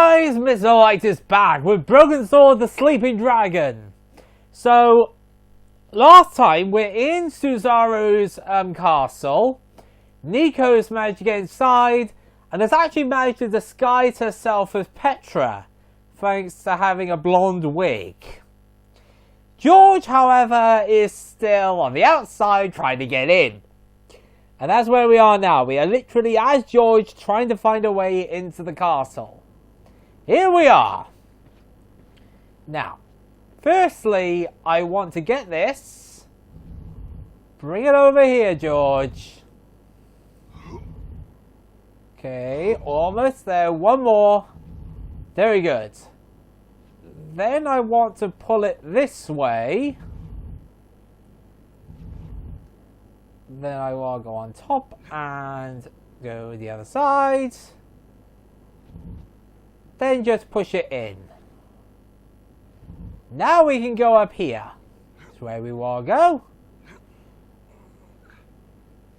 guys, Mr. Light is back with Broken Sword the Sleeping Dragon. So, last time we're in Suzaru's castle. Nico's managed to get inside and has actually managed to disguise herself as Petra, thanks to having a blonde wig. George, however, is still on the outside trying to get in. And that's where we are now. We are literally, as George, trying to find a way into the castle. Here we are. Now, firstly, I want to get this. Bring it over here, George. Okay, almost there. One more. Very good. Then I want to pull it this way. Then I will go on top and go the other side. Then just push it in. Now we can go up here. That's where we will go.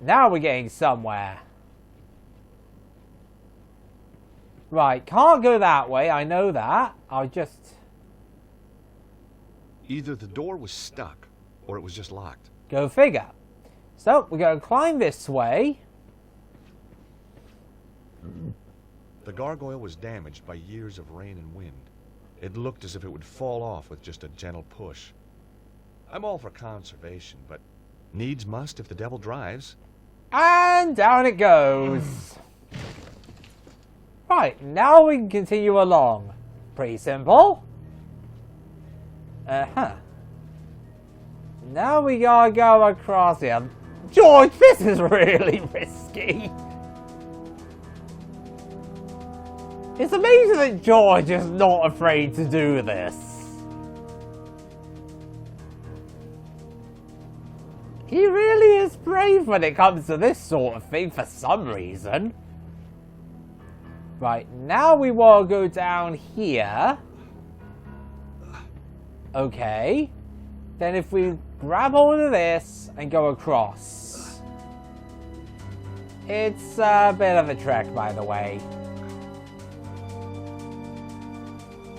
Now we're getting somewhere. Right, can't go that way, I know that. I'll just... Either the door was stuck, or it was just locked. Go figure. So, we're going to climb this way. The gargoyle was damaged by years of rain and wind. It looked as if it would fall off with just a gentle push. I'm all for conservation, but needs must if the devil drives. And down it goes. Right, now we can continue along. Pretty simple. Now we gotta go across here. George, this is really risky. It's amazing that George is not afraid to do this. He really is brave when it comes to this sort of thing for some reason. Right, now we will go down here. Okay. Then if we grab hold of this and go across. It's a bit of a trek, by the way.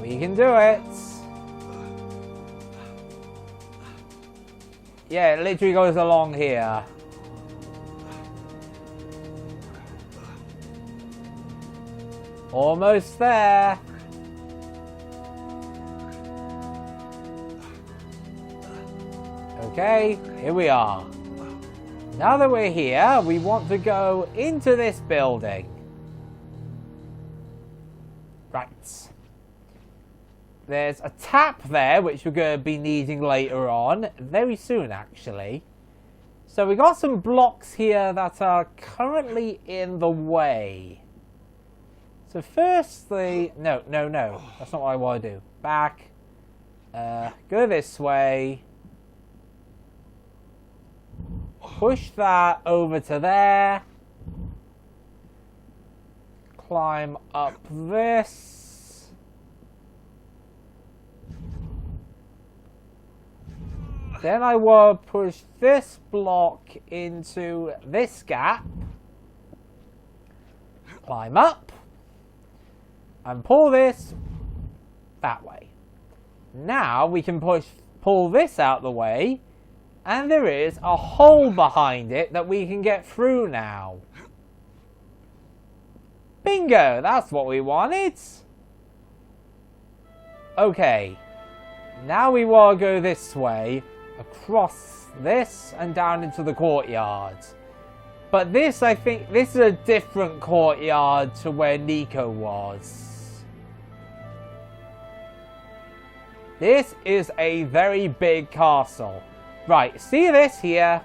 We can do it. Yeah, it literally goes along here. Almost there. Okay, here we are. Now that we're here, we want to go into this building. Right. There's a tap there, which we're going to be needing later on. Very soon, actually. So we got some blocks here that are currently in the way. So firstly... No. That's not what I want to do. Back. Go this way. Push that over to there. Climb up this. Then I will push this block into this gap. Climb up. And pull this that way. Now we can pull this out the way. And there is a hole behind it that we can get through now. Bingo! That's what we wanted. Okay. Now we will go this way. Across this and down into the courtyard. But this, I think, this is a different courtyard to where Nico was. This is a very big castle. Right, see this here?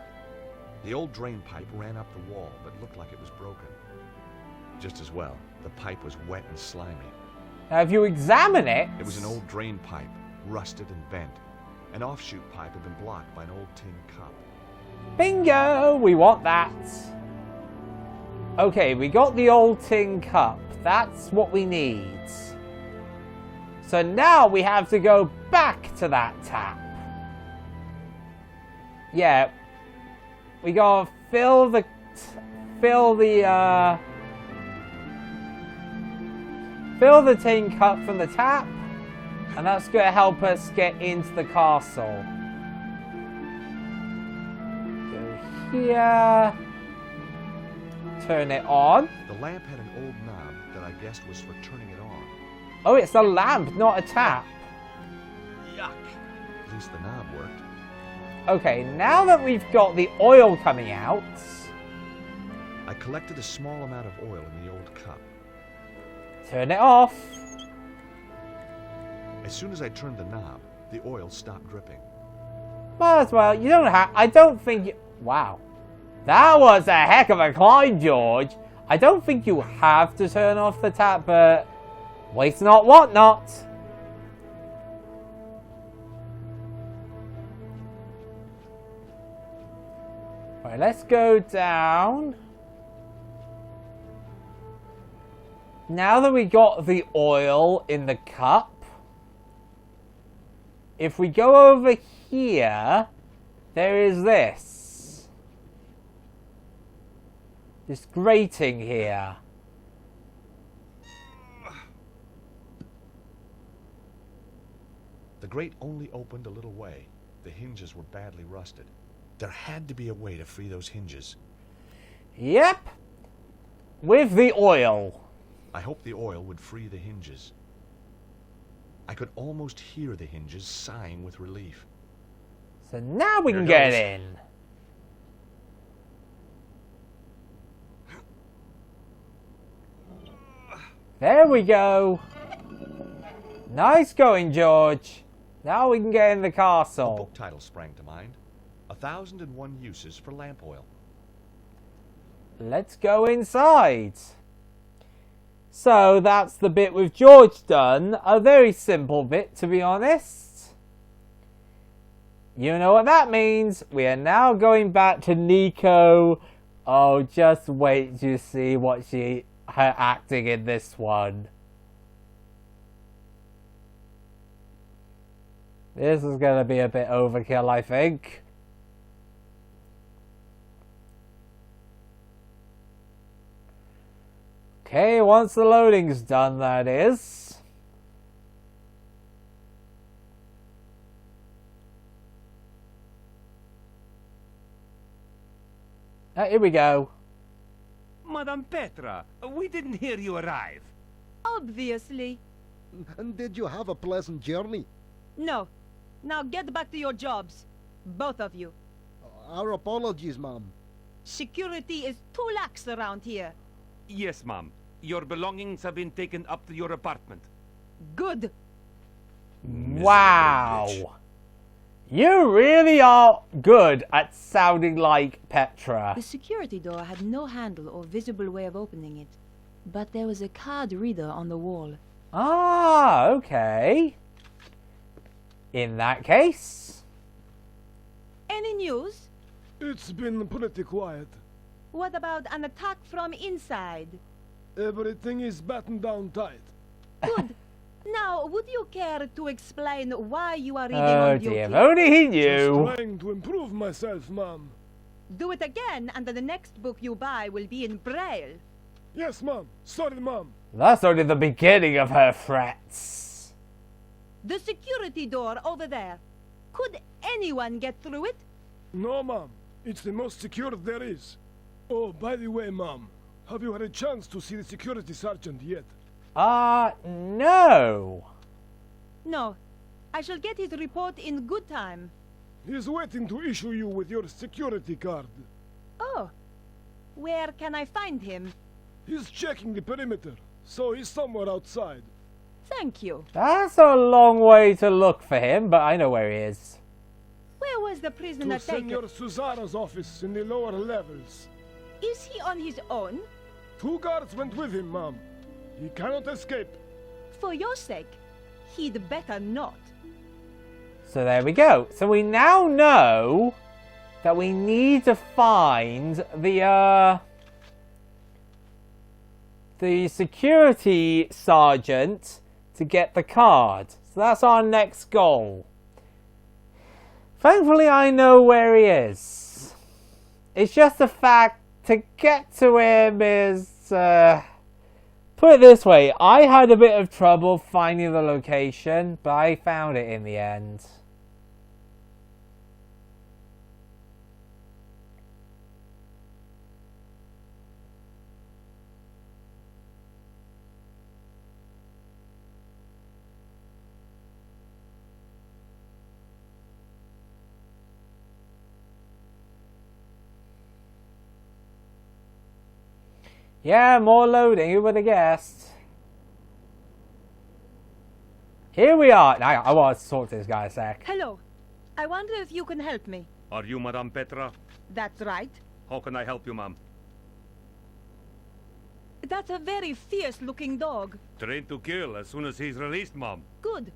The old drain pipe ran up the wall, but looked like it was broken. Just as well, the pipe was wet and slimy. Now, if you examine it... It was an old drain pipe, rusted and bent. An offshoot pipe had been blocked by an old tin cup. Bingo! We want that. Okay, we got the old tin cup. That's what we need. So now we have to go back to that tap. Yeah, we gotta fill the Fill the tin cup from the tap, and that's going to help us get into the castle. Go here. Turn it on. The lamp had an old knob that I guessed was for turning it on. Oh, it's a lamp, not a tap. Yuck. At least the knob worked. Okay, now that we've got the oil coming out, I collected a small amount of oil in the old cup. turn it off. As soon as I turned the knob, the oil stopped dripping. Might as well. You don't have. I don't think you. Wow. That was a heck of a climb, George. I don't think you have to turn off the tap, but waste not, want not. Right, let's go down. Now that we got the oil in the cup, if we go over here, there is this grating here. The grate only opened a little way. The hinges were badly rusted. There had to be a way to free those hinges. Yep. With the oil. I hoped the oil would free the hinges. I could almost hear the hinges sighing with relief. So now we Here can it get goes. in. There we go. Nice going, George. Now we can get in the A castle. book title sprang to mind. 1001 Uses for Lamp Oil. Let's go inside. So that's the bit with George done. A very simple bit, to be honest. You know what that means. We are now going back to Nico. Oh, just wait to see what her acting in this one. This is going to be a bit overkill, I think. Okay, once the loading's done, that is. Here we go. Madame Petra, we didn't hear you arrive. Obviously. And did you have a pleasant journey? No. Now get back to your jobs. Both of you. Our apologies, ma'am. Security is too lax around here. Yes, ma'am. Your belongings have been taken up to your apartment. Good. Wow. bitch. You really are good at sounding like Petra. The security door had no handle or visible way of opening it, but there was a card reader on the wall. Ah, okay. In that case, Any news? It's been pretty quiet. What about an attack from inside? Everything is battened down tight. Good. Now, would you care to explain why you are reading oh on duty? dear, if only he Just knew. trying to improve myself, ma'am. Do it again, and the next book you buy will be in Braille. Yes, ma'am. Sorry, ma'am. That's only the beginning of her threats. The security door over there. Could anyone get through it? No, ma'am. It's the most secure there is. Oh, by the way, ma'am, have you had a chance to see the security sergeant yet? No. No. I shall get his report in good time. He's waiting to issue you with your security card. Oh. Where can I find him? He's checking the perimeter, so he's somewhere outside. Thank you. That's a long way to look for him, but I know where he is. Where was the prisoner To taken? Senor Susano's office in the lower levels. Is he on his own? 2 guards went with him, ma'am. He cannot escape. For your sake, he'd better not. So there we go. So we now know that we need to find the security sergeant to get the card. So that's our next goal. Thankfully, I know where he is. It's just the fact to get to him is Put it this way, I had a bit of trouble finding the location, but I found it in the end. Yeah, more loading, who would have guessed? Here we are. I want to talk to this guy a sec. Hello. I wonder if you can help me. Are you Madame Petra? That's right. How can I help you, ma'am? That's a very fierce-looking dog. Trained to kill as soon as he's released, ma'am. Good.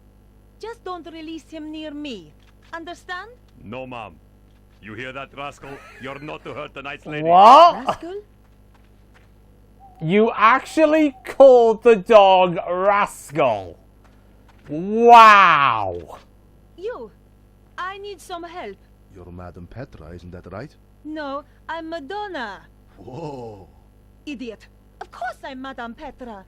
Just don't release him near me. Understand? No, ma'am. You hear that, rascal? You're not to hurt the nice lady. What? Rascal? You actually called the dog Rascal. Wow. You. I need some help. You're Madame Petra, isn't that right? No, I'm Madonna. Whoa. Idiot. Of course I'm Madame Petra.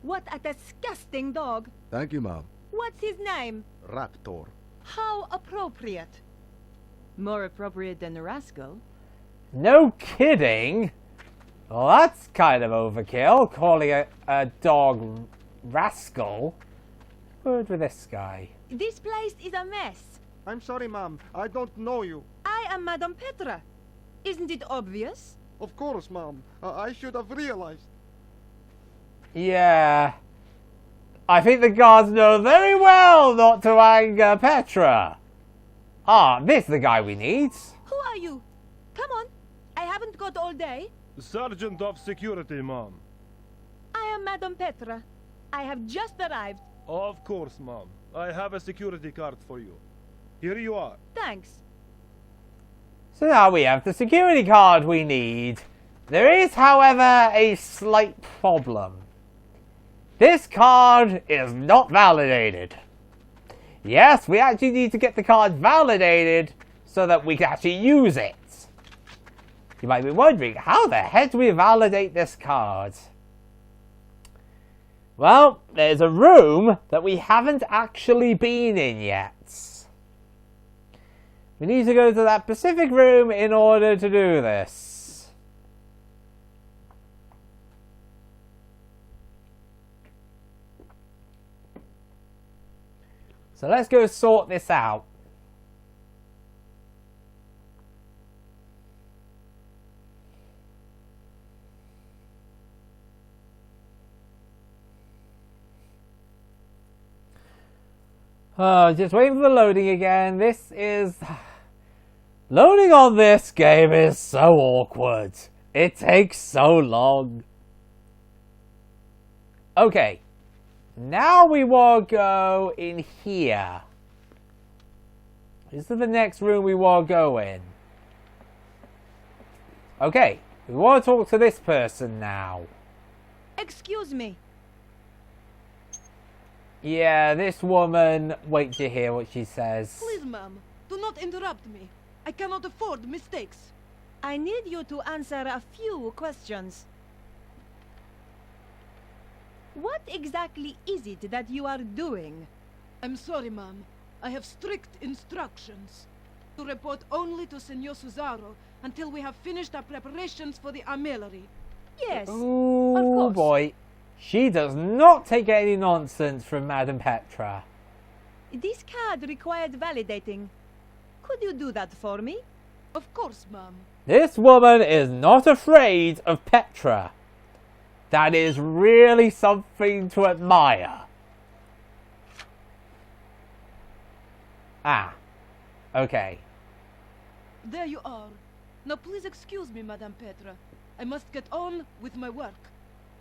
What a disgusting dog. Thank you, Mom. What's his name? Raptor. How appropriate. More appropriate than a rascal. No kidding. Well, that's kind of overkill, calling a dog Rascal. Word with this guy. This place is a mess. I'm sorry, Mom. I don't know you. I am Madame Petra. Isn't it obvious? Of course, Mom. I should have realized. Yeah. I think the guards know very well not to anger Petra. Ah, this is the guy we need. Who are you? Come on. I haven't got all day. Sergeant of Security, Mom. I am Madame Petra. I have just arrived. Of course, Mom. I have a security card for you. Here you are. Thanks. So now we have the security card we need. There is, however, a slight problem. This card is not validated. Yes, we actually need to get the card validated so that we can actually use it. You might be wondering, how the heck do we validate this card? Well, there's a room that we haven't actually been in yet. We need to go to that specific room in order to do this. So let's go sort this out. Oh, just waiting for the loading again. This is... Loading on this game is so awkward. It takes so long. Okay. Now we will go in here. This is the next room we will go in. Okay. We want to talk to this person now. Excuse me. Yeah, this woman... Wait to hear what she says. Please, ma'am, do not interrupt me. I cannot afford mistakes. I need you to answer a few questions. What exactly is it that you are doing? I'm sorry, ma'am. I have strict instructions to report only to Senor Cesaro until we have finished our preparations for the armillery. Yes, Ooh, of course. Boy. She does not take any nonsense from Madame Petra. This card required validating. Could you do that for me? Of course, ma'am. This woman is not afraid of Petra. That is really something to admire. Ah. Okay. There you are. Now please excuse me, Madame Petra. I must get on with my work.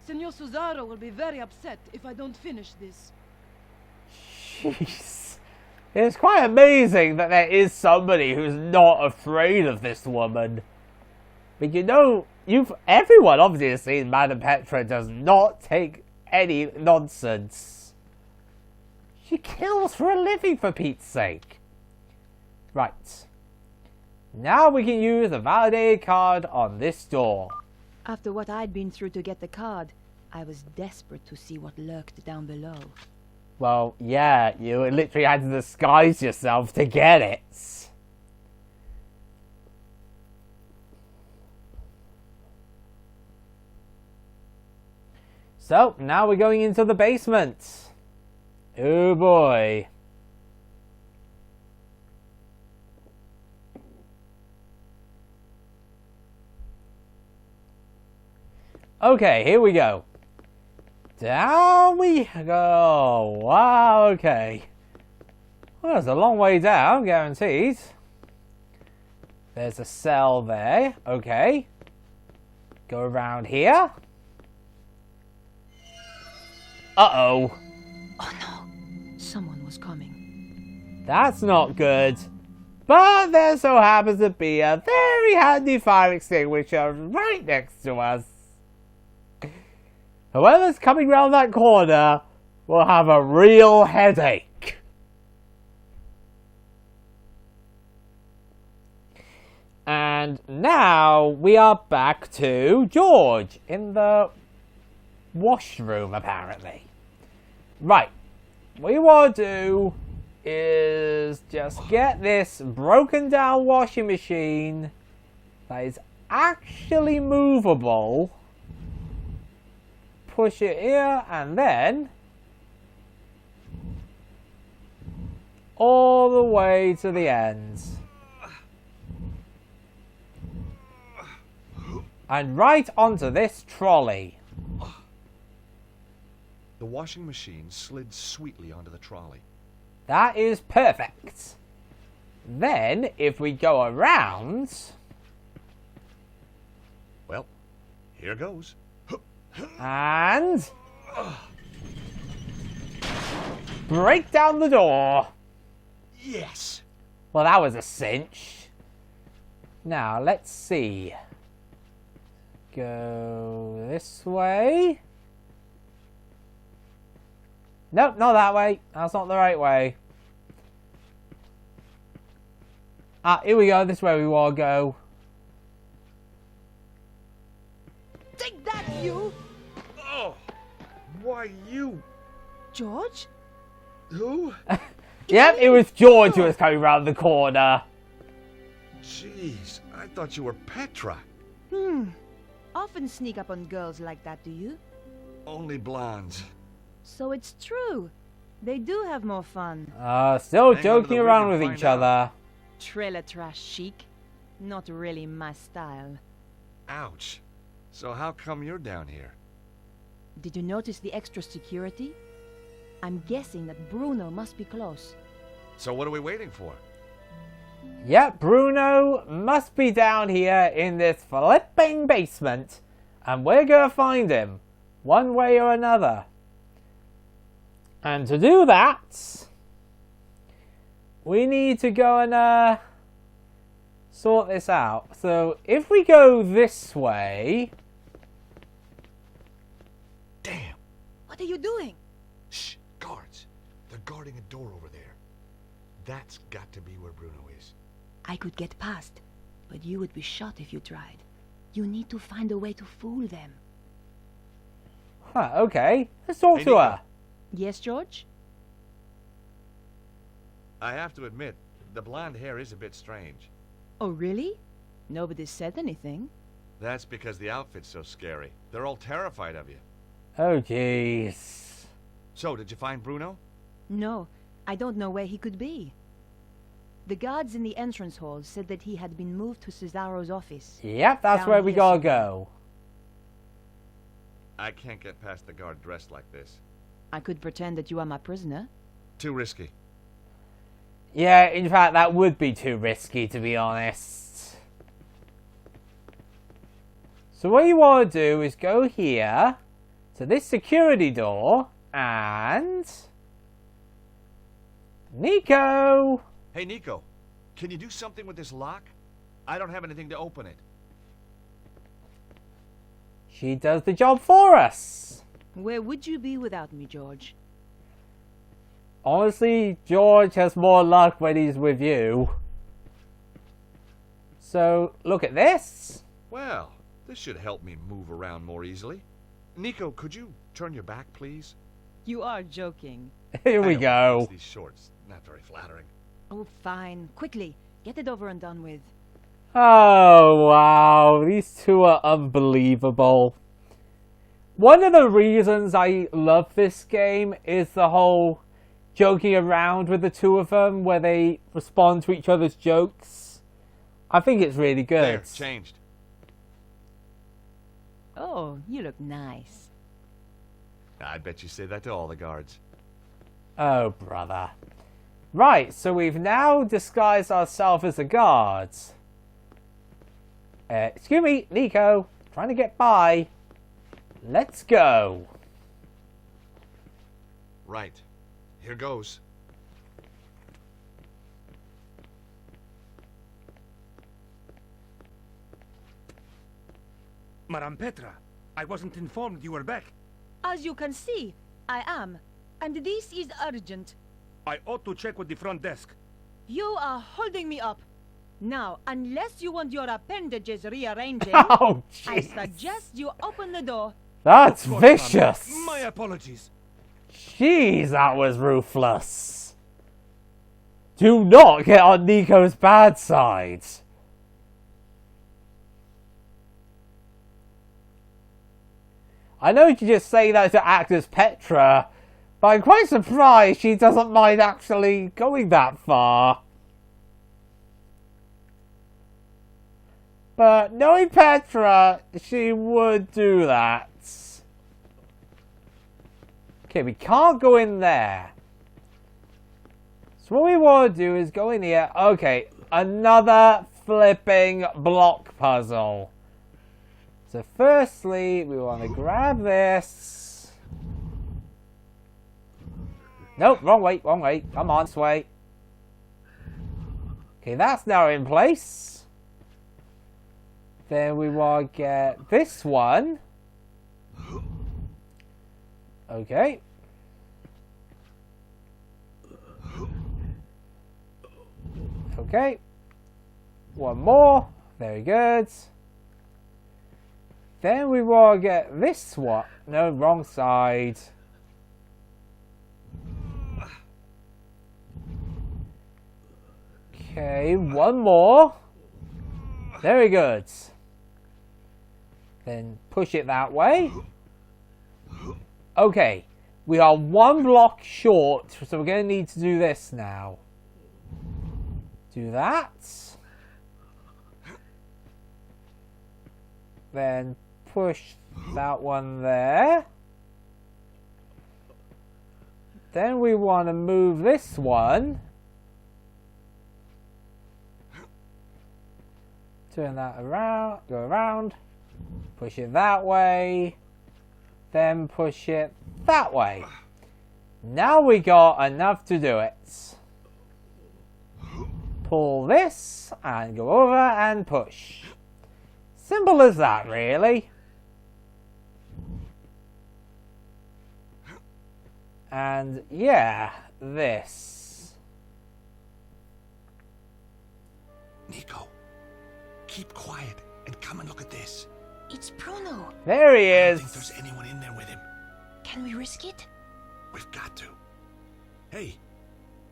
Senor Cesaro will be very upset if I don't finish this. Jeez. It's quite amazing that there is somebody who's not afraid of this woman. But you know, everyone obviously has seen Madame Petra does not take any nonsense. She kills for a living, for Pete's sake. Right. Now we can use the validated card on this door. After what I'd been through to get the card, I was desperate to see what lurked down below. Well, yeah, you literally had to disguise yourself to get it. So, now we're going into the basement. Oh boy. Okay, here we go. Down we go. Wow, okay. Well, it's a long way down, guaranteed. There's a cell there. Okay. Go around here. Uh-oh. Oh no, someone was coming. That's not good. But there so happens to be a very handy fire extinguisher right next to us. Whoever's coming round that corner will have a real headache. And now we are back to George in the washroom, apparently. Right. What you want to do is just get this broken down washing machine that is actually movable. Push it here and then all the way to the end. And right onto this trolley. The washing machine slid sweetly onto the trolley. That is perfect. Then, if we go around... Well, here goes. And... break down the door. Yes! Well, that was a cinch. Now, let's see. Go this way. Nope, not that way. That's not the right way. Ah, here we go. This way we want to go. Take that, you! Oh! Why, you... George? Who? Yep, it was George who was coming round the corner. Jeez, I thought you were Petra. Often sneak up on girls like that, do you? Only blondes. So it's true. They do have more fun. Still Hang on to joking the around wig with and each find other. Trailer trash chic. Not really my style. Ouch. So how come you're down here? Did you notice the extra security? I'm guessing that Bruno must be close. So what are we waiting for? Yep, Bruno must be down here in this flipping basement. And we're gonna find him. One way or another. And to do that, we need to go and sort this out. So if we go this way... Damn! What are you doing? Shh! Guards! They're guarding a door over there. That's got to be where Bruno is. I could get past, but you would be shot if you tried. You need to find a way to fool them. Huh, okay. Let's talk Hey, to Nico. her. Yes, George? I have to admit, the blonde hair is a bit strange. Oh, really? Nobody said anything. That's because the outfit's so scary. They're all terrified of you. Oh, jeez. So, did you find Bruno? No, I don't know where he could be. The guards in the entrance hall said that he had been moved to Cesaro's office. Yep, that's Down where we here gotta somewhere. go. I can't get past the guard dressed like this. I could pretend that you are my prisoner. Too risky. Yeah, in fact, that would be too risky, to be honest. So what you want to do is go here to this security door and... Nico! Hey, Nico. Can you do something with this lock? I don't have anything to open it. She does the job for us. Where would you be without me, George? Honestly, George has more luck when he's with you. So, look at this. Well, This should help me move around more easily. Nico, could you turn your back, please? You are joking. Here we I know, go. it's these shorts, not very flattering. Oh, fine. Quickly, get it over and done with. Oh, wow. These two are unbelievable. One of the reasons I love this game is the whole joking around with the two of them, where they respond to each other's jokes. I think it's really good. There, changed. Oh, you look nice. I bet you say that to all the guards. Oh, brother. Right, so we've now disguised ourselves as the guards. Excuse me, Nico. Trying to get by. Let's go. Right. Here goes. Madame Petra, I wasn't informed you were back. As you can see, I am. And this is urgent. I ought to check with the front desk. You are holding me up. Now, unless you want your appendages rearranging, Oh, I jeez. suggest you open the door. That's Of course, ma'am. vicious. My apologies. Jeez, that was ruthless. Do not get on Nico's bad side. I know you just say that to act as Petra, but I'm quite surprised she doesn't mind actually going that far. But knowing Petra, she would do that. Okay, we can't go in there. So what we want to do is go in here. Okay, another flipping block puzzle. So firstly, we want to grab this. Nope, wrong way, wrong way. Come on, this way. Okay, that's now in place. Then we want to get this one. Okay. Okay. One more. Very good. Then we want to get this one. No, wrong side. Okay, one more. Very good. Then push it that way. Okay, we are one block short, so we're going to need to do this now. Do that. Then push that one there. Then we want to move this one. Turn that around, go around. Push it that way. Then push it that way. Now we got enough to do it. Pull this and go over and push. Simple as that, really. And yeah, this. Nico, keep quiet and come and look at this. It's Bruno. There he I don't think is. there's anyone in there with him. Can we risk it? We've got to. Hey,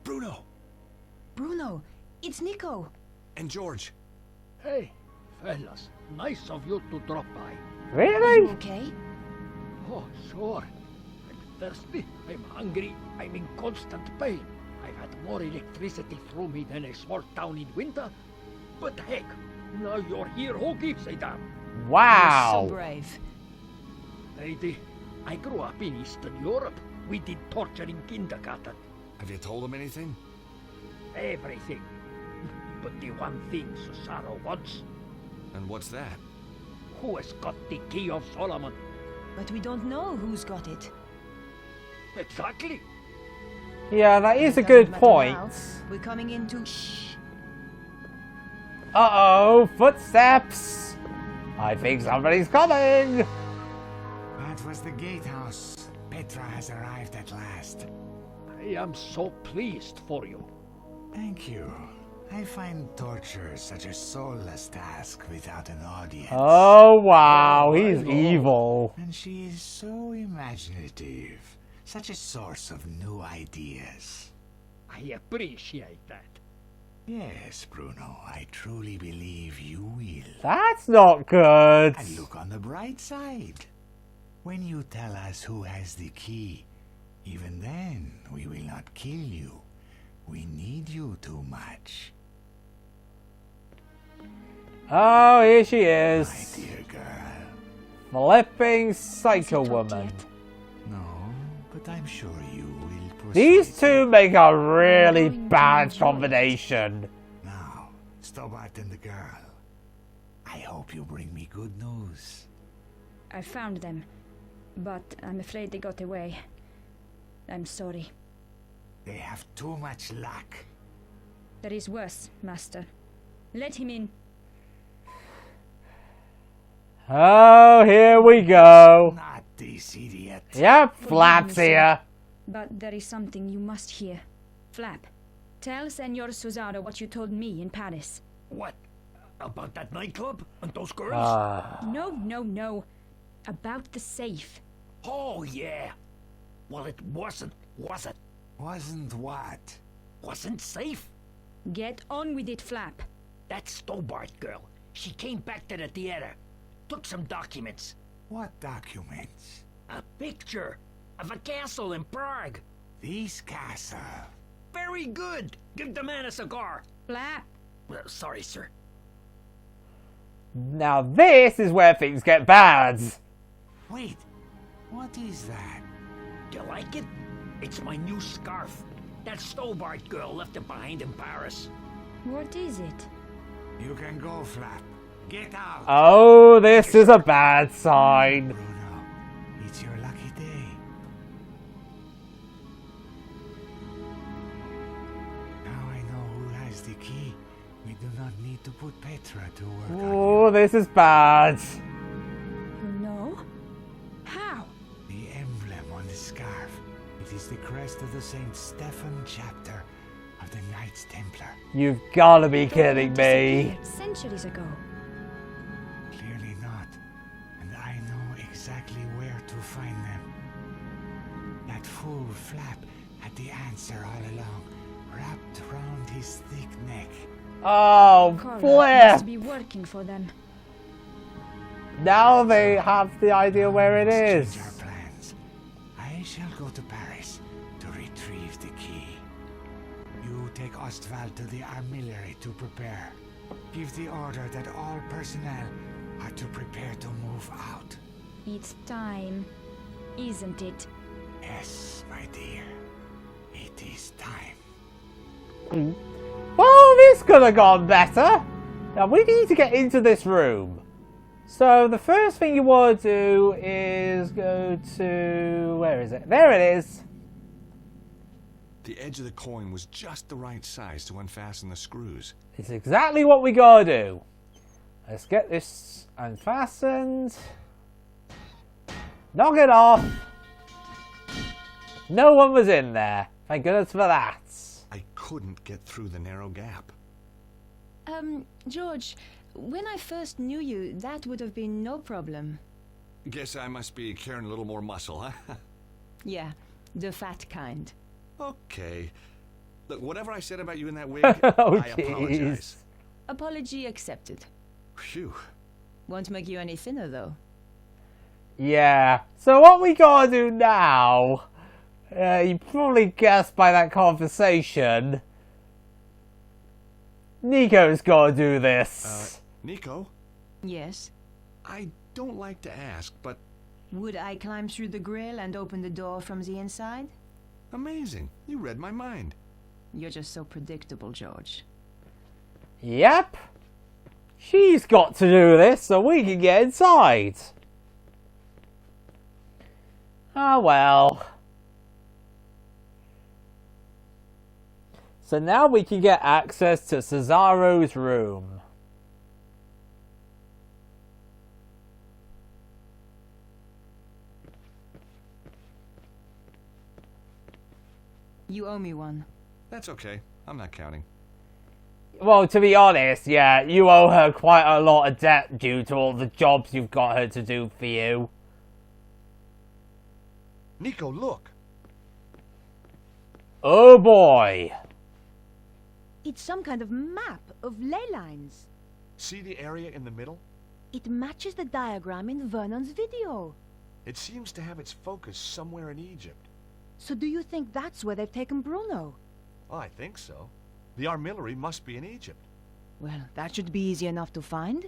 Bruno Bruno, it's Nico. and George. Hey, fellas, nice of you to drop by. Really? Okay? Oh, sure. I'm thirsty, I'm hungry, I'm in constant pain. I've had more electricity through me than a small town in winter. But heck, now you're here, who gives a damn? Wow. You're so brave. Lady, I grew up in Eastern Europe. We did torture in kindergarten. Have you told him anything? Everything. But the one thing Cesaro wants, And what's that? who has got the key of Solomon? But we don't know who's got it. Exactly. Yeah, that is a Doesn't good matter point. now. We're coming into... Shh. Uh-oh, footsteps. I think somebody's coming. That was the gatehouse. Petra has arrived at last. I am so pleased for you. Thank you. I find torture such a soulless task without an audience. Oh wow, he's evil. And she is so imaginative. Such a source of new ideas. I appreciate that. Yes, Bruno, I truly believe you will. That's not good. And look on the bright side. When you tell us who has the key, even then we will not kill you. We need you too much. Oh, here she is. My dear girl. Flipping psycho woman. No, but I'm sure you will persuade. These two make a really bad combination. Now, Stobart and the girl. I hope you bring me good news. I found them, but I'm afraid they got away. I'm sorry. They have too much luck. There is worse, Master. Let him in. Oh, here we go. Not this idiot. Yep, Flap's here. But there is something you must hear. Flap, tell Senor Susano what you told me in Paris. What? About that nightclub and those girls? No. About the safe. Oh, yeah. Well, it wasn't, was it? Wasn't what? Wasn't safe? Get on with it, Flap. That Stobart girl. She came back to the theater. Took some documents. What documents? A picture of a castle in Prague. This castle. Very good. Give the man a cigar. Flap. Sorry, sir. Now this is where things get bad. Wait, what is that? Do you like it? It's my new scarf. That Stobart girl left it behind in Paris. What is it? You can go, Flap. Get out. Oh, this is a bad sign. Bruno, it's your lucky day. Now I know who has the key. We do not need to put Petra to work on Oh, this is bad. No? How? the emblem on the scarf. It is the crest of the St. Stephen chapter of the Knights Templar. You've gotta be kidding me. Centuries ago. Clearly not. And I know exactly where to find them. That fool Flap had the answer all along, wrapped round his thick neck. Oh, Cora Flip! must be working for them. Now they have the idea where it Let's is. change our plans. I shall go to Paris to retrieve the key. You take Ostwald to the armillery to prepare. Give the order that all personnel are to prepare to move out. It's time, isn't it? Yes, my dear. It is time. Well, this could have gone better. Now we need to get into this room. So the first thing you want to do is go to... where is it? There it is. The edge of the coin was just the right size to unfasten the screws. It's exactly what we gotta do. Let's get this unfastened. Knock it off. No one was in there. Thank goodness for that. I couldn't get through the narrow gap. George, when I first knew you, that would have been no problem. Guess I must be carrying a little more muscle, huh? Yeah, the fat kind. Okay. Look, whatever I said about you in that wig, Oh, I apologize. Apology accepted. Phew. Won't make you any thinner, though. Yeah. So what we gotta do now... you probably guessed by that conversation. Nico's gotta do this. Nico? Yes? I don't like to ask, but... Would I climb through the grill and open the door from the inside? Amazing. You read my mind. You're just so predictable, George. Yep. She's got to do this so we can get inside. Oh well. So now we can get access to Cesaro's room. You owe me one. That's okay. I'm not counting. Well, to be honest, yeah, you owe her quite a lot of debt due to all the jobs you've got her to do for you. Nico, look. Oh boy. It's some kind of map of ley lines. See the area in the middle? It matches the diagram in Vernon's video. It seems to have its focus somewhere in Egypt. So do you think that's where they've taken Bruno? Oh, I think so. The armillary must be in Egypt. Well, that should be easy enough to find.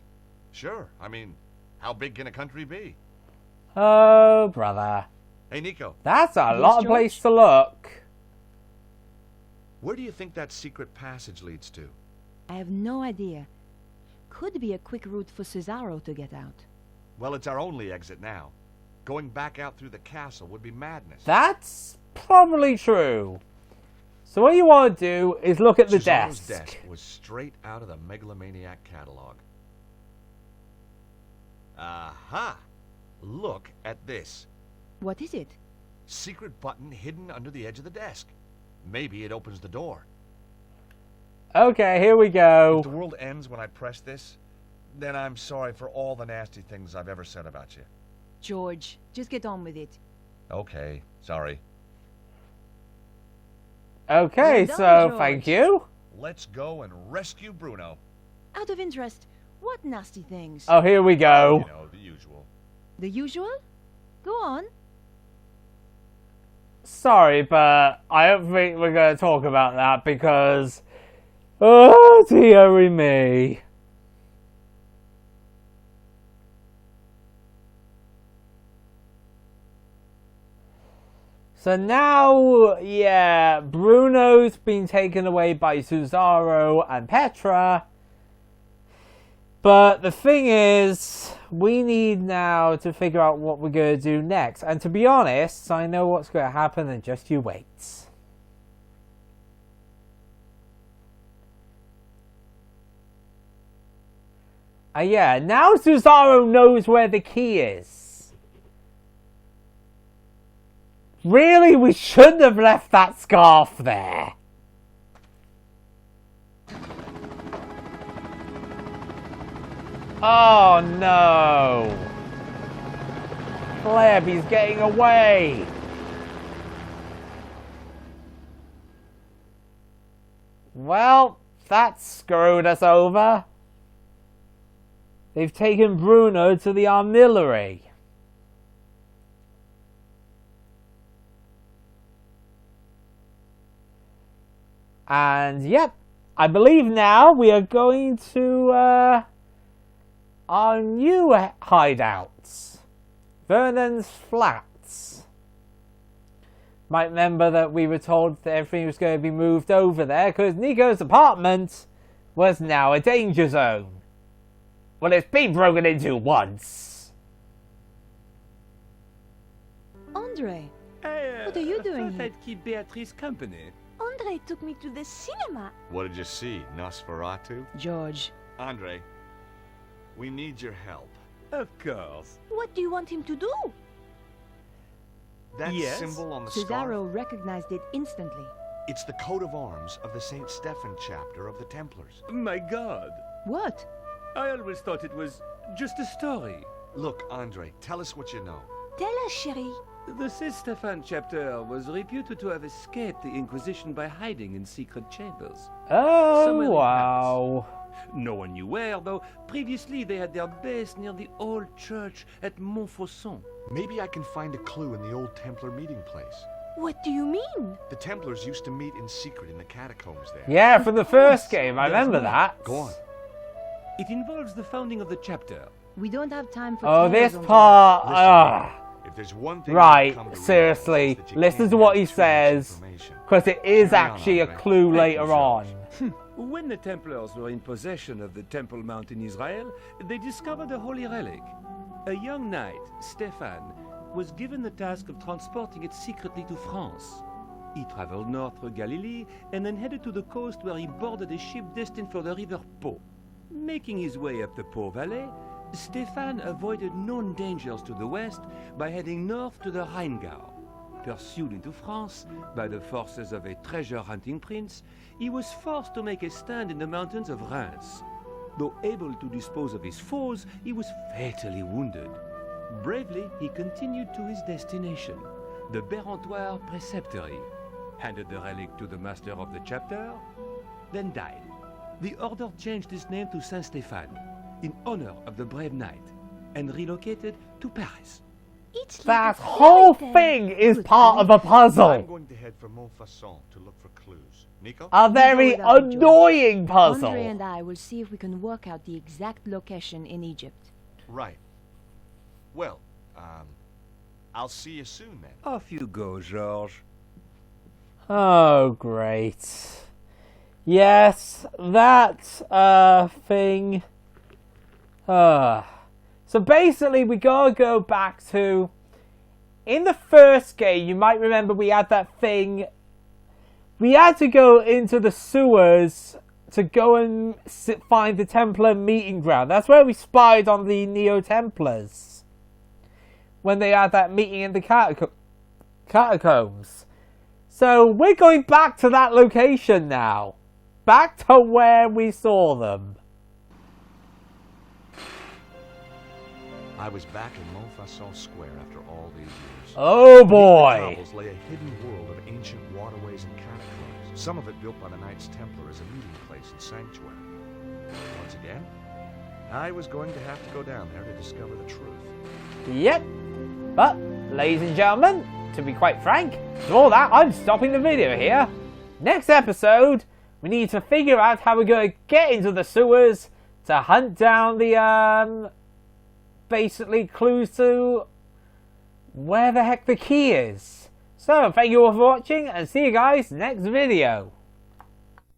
Sure. I mean, how big can a country be? Oh, brother. Hey, Nico. That's a Yes, lot of George? place to look. Where do you think that secret passage leads to? I have no idea. Could be a quick route for Cesaro to get out. Well, it's our only exit now. Going back out through the castle would be madness. That's probably true. So what you want to do is look at the Cesaro's desk. was straight out of the Megalomaniac catalog. Aha! Look at this. What is it? Secret button hidden under the edge of the desk. Maybe it opens the door. Okay, here we go. If the world ends when I press this, then I'm sorry for all the nasty things I've ever said about you. George, just get on with it. Okay, sorry. Okay, Well done, so George. thank you. Let's go and rescue Bruno. Out of interest, what nasty things? Oh, here we go. You know, the usual. The usual? Go on. Sorry, but I don't think we're going to talk about that because... Oh, dearie me. So now, yeah, Bruno's been taken away by Cesaro and Petra. But the thing is, we need now to figure out what we're going to do next. And to be honest, I know what's going to happen, and just you wait. Yeah, now Cesaro knows where the key is. Really? We shouldn't have left that scarf there. Oh no! Fleb, he's getting away! Well, that screwed us over. They've taken Bruno to the armillary. And yep, I believe now we are going to our new hideouts, Vernon's Flats. Might remember that we were told that everything was going to be moved over there because Nico's apartment was now a danger zone. Well, it's been broken into once. Andre, I, what are you doing thought here? I'd keep Beatrice company. Andre took me to the cinema. What did you see, Nosferatu? George. Andre, we need your help. Of course. What do you want him to do? That Yes? symbol on the scarf? Cesaro recognized it instantly. It's the coat of arms of the St. Stephen chapter of the Templars. My God. What? I always thought it was just a story. Look, Andre, tell us what you know. Tell us, chérie. The St. Stephen chapter was reputed to have escaped the Inquisition by hiding in secret chambers. Oh, Somewhere in wow. No one knew where, though. Previously, they had their base near the old church at Montfaucon. Maybe I can find a clue in the old Templar meeting place. What do you mean? The Templars used to meet in secret in the catacombs there. Yeah, from the first game, I remember that. Go on. It involves the founding of the chapter. We don't have time for Oh, tales, this Andre. part. Listen, if there's one thing Right, I've come to seriously, realize is that you listen can't to what have he too much says, information. because it is Carry on, actually a Andre. clue Thank later you, on. George. When the Templars were in possession of the Temple Mount in Israel, they discovered a holy relic. A young knight, Stefan, was given the task of transporting it secretly to France. He traveled north through Galilee and then headed to the coast where he boarded a ship destined for the river Po. Making his way up the Po Valley, Stefan avoided known dangers to the west by heading north to the Rheingau. pursued into France by the forces of a treasure-hunting prince, he was forced to make a stand in the mountains of Reims. Though able to dispose of his foes, he was fatally wounded. Bravely, he continued to his destination, the Bérentoire Preceptory, handed the relic to the master of the chapter, then died. The order changed its name to Saint-Stéphane, in honor of the brave knight, and relocated to Paris. That whole thing is part of a puzzle. I'm going to head for Montfaucon to look for clues. Nico? A very annoying puzzle. Andre and I will see if we can work out the exact location in Egypt. Right. Well, I'll see you soon then. Off you go, Georges. Oh, great. Yes, that thing. So basically, we gotta go back to. In the first game, you might remember we had that thing. We had to go into the sewers to go and find the Templar meeting ground. That's where we spied on the Neo-Templars. When they had that meeting in the catacombs. So we're going back to that location now. Back to where we saw them. I was back in Montfaucon Square after all these years. Oh boy! Beneath the cobbles lay a hidden world of ancient waterways and catacombs. Some of it built by the Knights Templar as a meeting place and sanctuary. Once again, I was going to have to go down there to discover the truth. Yep. But, ladies and gentlemen, to be quite frank, with all that, I'm stopping the video here. Next episode, we need to figure out how we're going to get into the sewers to hunt down the, basically clues to where the heck the key is. So, thank you all for watching, and see you guys next video.